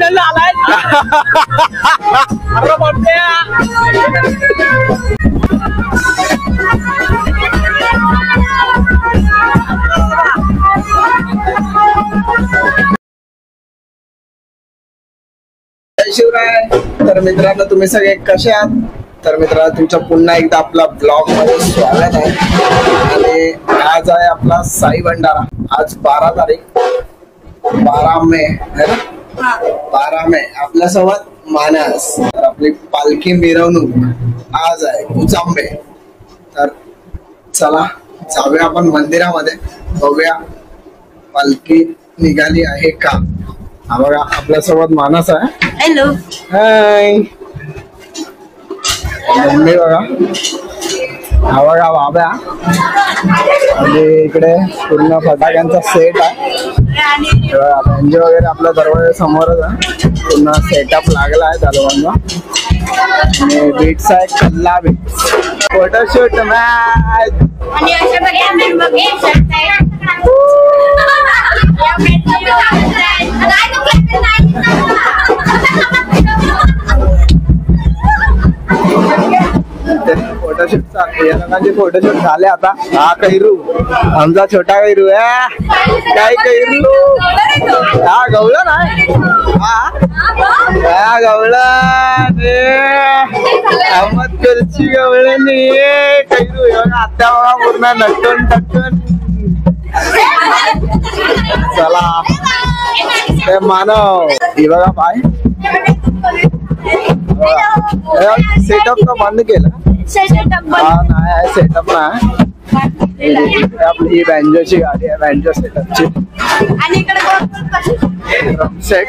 Final आलाय. शिवराय. तर मित्रांनो तुम्ही सगळे कसे आहात? तर मित्रांनो तुमचं पुन्हा एकदा आपला ब्लॉग मध्ये स्वागत आहे. आणि आज आहे आपला साई भंडारा. आज 12 तारीख 12 मे है ना. 12 मे आपल्यासोबत मानस. तर आपली पालखी मिरवणूक आज आहे उचांबे. तर चला जाऊया आपण मंदिरामध्ये, बघूया पालखी निघाली आहे का. हा बघा आपल्यासोबत मानस आहे. हॅलो. हाय. मम्मी बघा. हा बघा बाबा. आणि इकडे पूर्ण फटाक्यांचा सेट आहे. बेंजो वगैरे आपल्या दरवाजा समोरच आहे. पूर्ण सेटअप लागला आहे दरवाजा. आणि बीट्स आहे कल्ला बीट्स. Photoshoot match. आणि अशा प्रकारे बघे फोटोशूट या लोकांचे फोटोशूट झाले आता. हा कैरू आमचा छोटा कैरू आहे. काय कैरू. हा गवळा नाही. हा गवळा अहमद करची गवळणी कैरू. आता बघा पूर्ण नटून टटून. चला ते मानव. हे बघा पाय. सेटअप तर बंद केलं. हा नाही आहे सेटअप नाही. आपली बँजोची गाडी आहे. बँजो सेटअपची. सेट.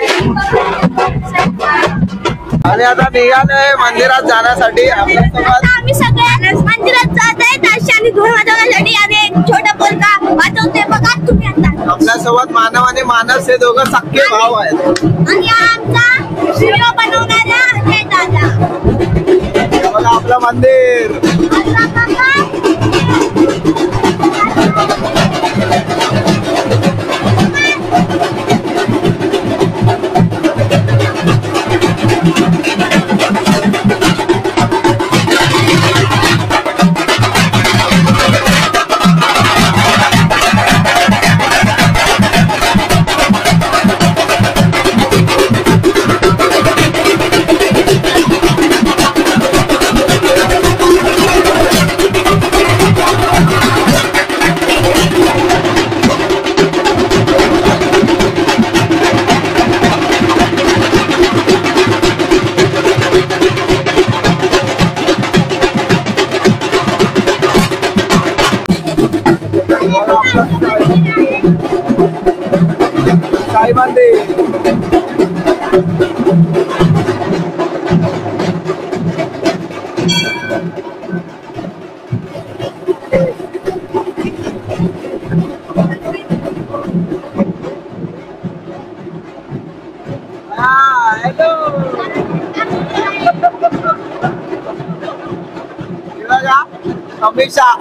आणि आता निघालोय मंदिरात जाण्यासाठी. आम्ही सगळे मंदिरात जात आहेत आणि धूळ वाजवण्यासाठी. आणि एक छोटा पोरगा वाजवते बघा तुम्ही. आता आपल्यासोबत मानव आणि मानस हे दोघं सख्खे भाव आहेत. आणि आमचा व्हिडिओ बनवणारा हे दादा. बघा आपलं मंदिर. साई मंदिर.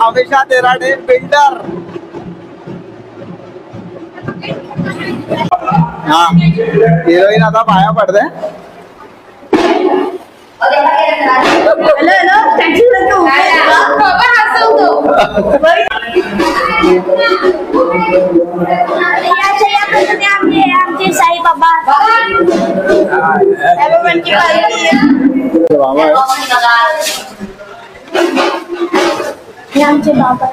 अमिषा तेराडे बिल्डर. हा हिरोईन आता पाया पडते. आमचे साई बाबा. आमचे बाबा.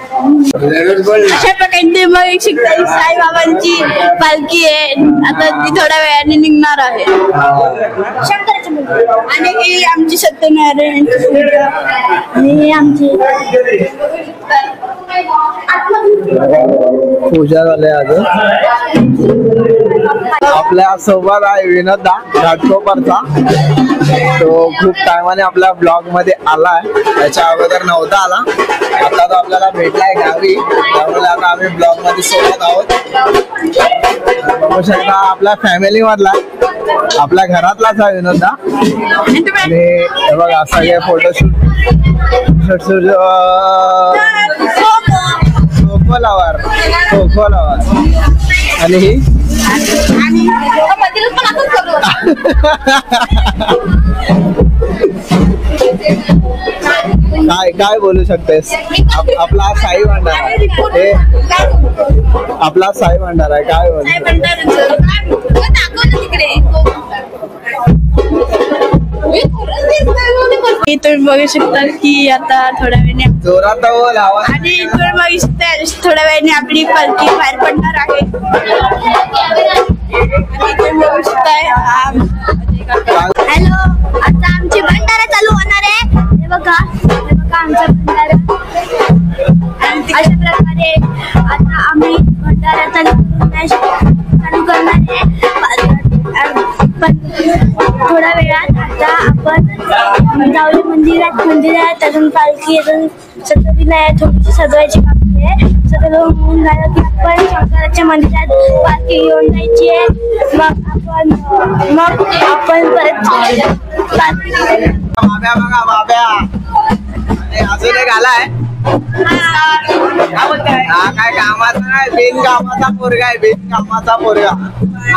अशा प्रकारे शिकताई साईबाबांची पालखी आहे. आता ती थोड्या वेळाने निघणार आहे. आणि आमची सत्यनारायण आणि आमची पूजा झाली. आज आपल्या सोबत आहे विनोदा घाटकोपरचा. तो खूप टायमाने आपल्या ब्लॉग मध्ये आलाय. त्याच्या अगोदर नव्हता आला. आता तो आपल्याला भेटलाय गावी. त्यामुळे आता आम्ही ब्लॉग मध्ये सोबत आहोत. बघू शकता आपल्या फॅमिली मधला, आपल्या घरातलाच आहे विनोदा. आणि बघा सगळे फोटोशूट खो खो लावर. आणि ही आणि मंदिरात पण असंच करू. काय बोलू शकतेस? आपला साई भंडारा हे आपला साई भंडारा आहे. काय बोलू? तुम्ही बघू शकता की आता थोड्या वेळाने जोरात आवाज. आणि तुम्ही बघू शकता थोड्या वेळाने आपली पालखी बाहेर पडणार आहे. तुम्ही बघू शकताय. हॅलो, आता आमची भंडारा चालू होणार आहे. हे बघा आमचा भंडारा. अशा प्रकारे आता आम्ही भंडारा चालू करणार आहे. पण थोड्या वेळात आता आपण जाऊया मंदिरात अजून पालखी अजून सजवलेली आहे. थोडीशी सजवायची बाकी आहे. सगळं होऊन झालं की आपण शंकराच्या मंदिरात पालखी घेऊन जायची आहे. मग आपण परत बाब्या अजून एक आलाय. काय कामाचा नाही, बिनकामाचा पोरगा आहे. बिनकामाचा पोरगा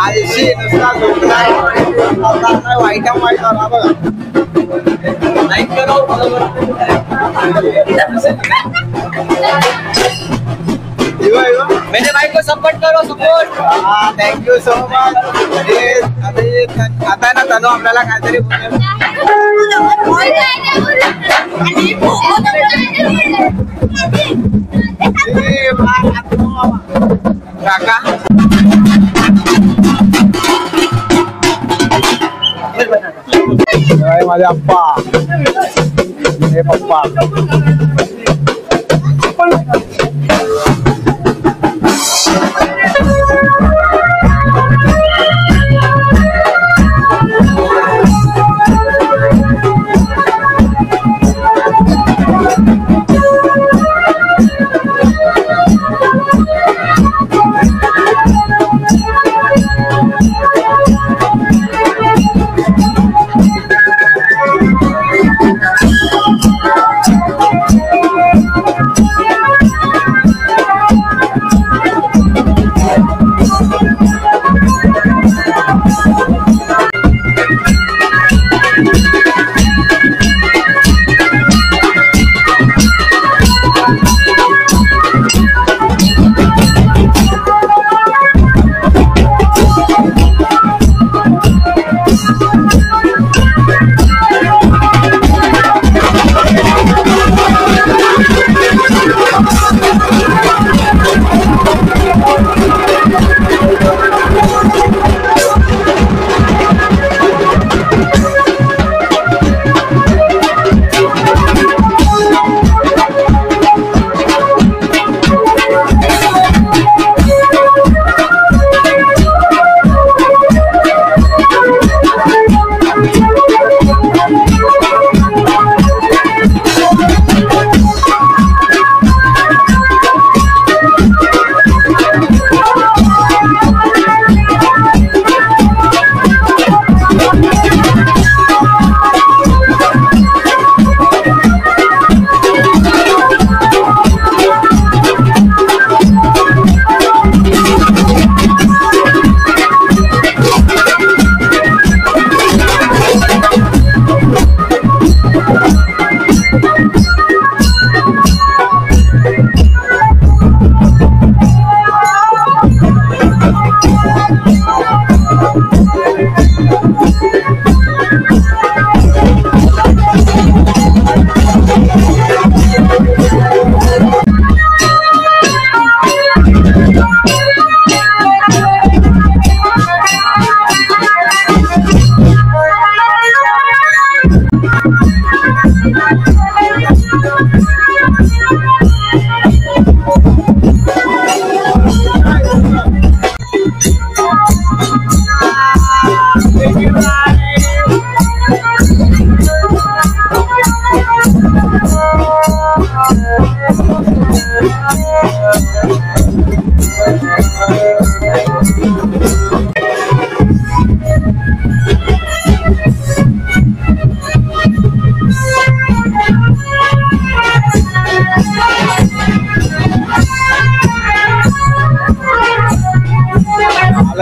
आळशी नुसता झोपलाय. वाईट वाईट बघा. मेरे भाई को सपोर्ट करो, सपोर्ट. Thank you so much. आता ना तनु आपल्याला काहीतरी काका माझे अप्पा हे पप्पा.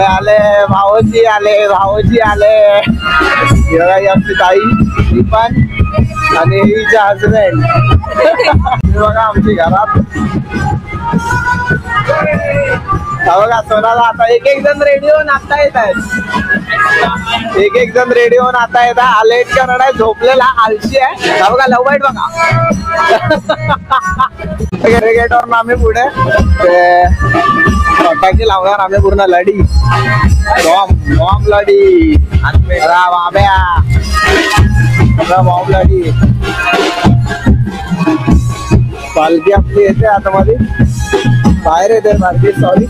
आले भाऊजी आले ही आमची ताई ही पण आणि हिचे हजबंड बघा आमची घरात बघा सोनाला आता एक जण रेडी होऊन आता येत आहेत एक जण रेडी होऊन आता येत आहे लेट करणार झोपलेला आलशी आहे बघा लव बाईट बघा गेटवर आम्ही पुढे फटाके लावणार आम्ही पूर्ण लढी बॉम्ब लढी बॉम्ब लढी पालखी आपली येते आतमध्ये बाहेर येते पालखी सॉरी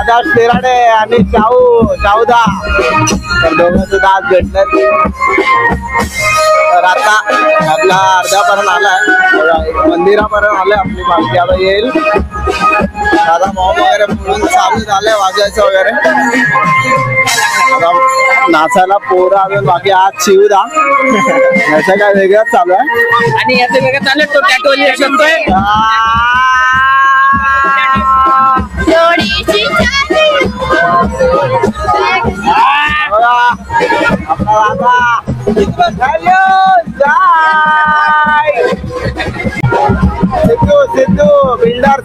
आदर्श तेराडे आणि चावदा तर दोघांचं दात भेटलं तर आता आपला अर्ध्यापर्यंत आलाय मंदिरापर्यंत आलाय आपली पालखी आता येईल आता मॉम वगैरे म्हणून चालू झालंय वाजायचं वगैरे नाचायला पोरं अजून बाकी आज शिवदा याचं काय वेगळंच चालू आहे आणि याचं वेगळं चालू तो टॅटोली शकतोय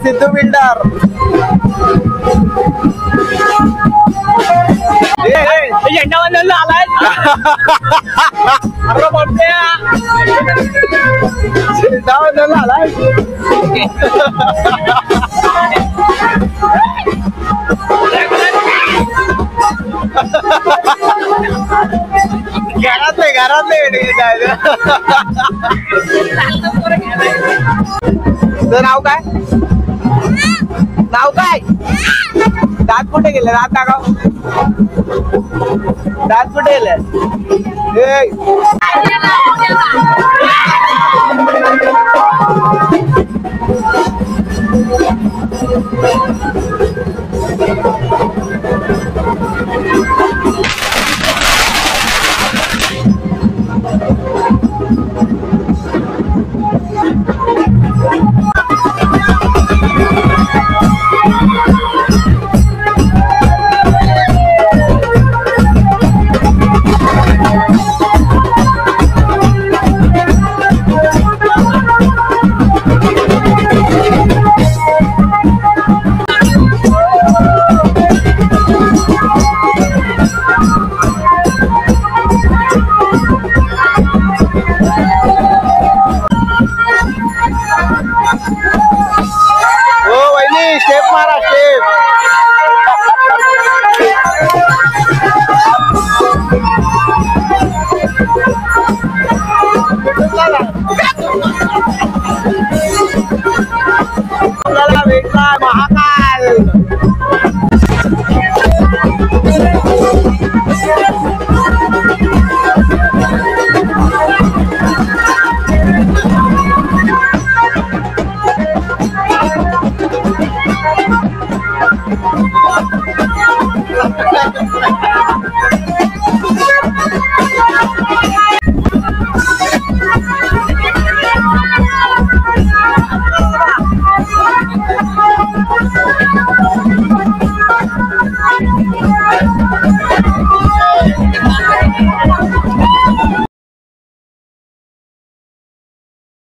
सिद्धू बिल्डर झेंडा बांधलेला आलाय झेंडा बांधलेला आलाय घरातले तुझं नाव काय दात कुठे गेले दात दाखव दात कुठे गेले महाकाल. Thank you.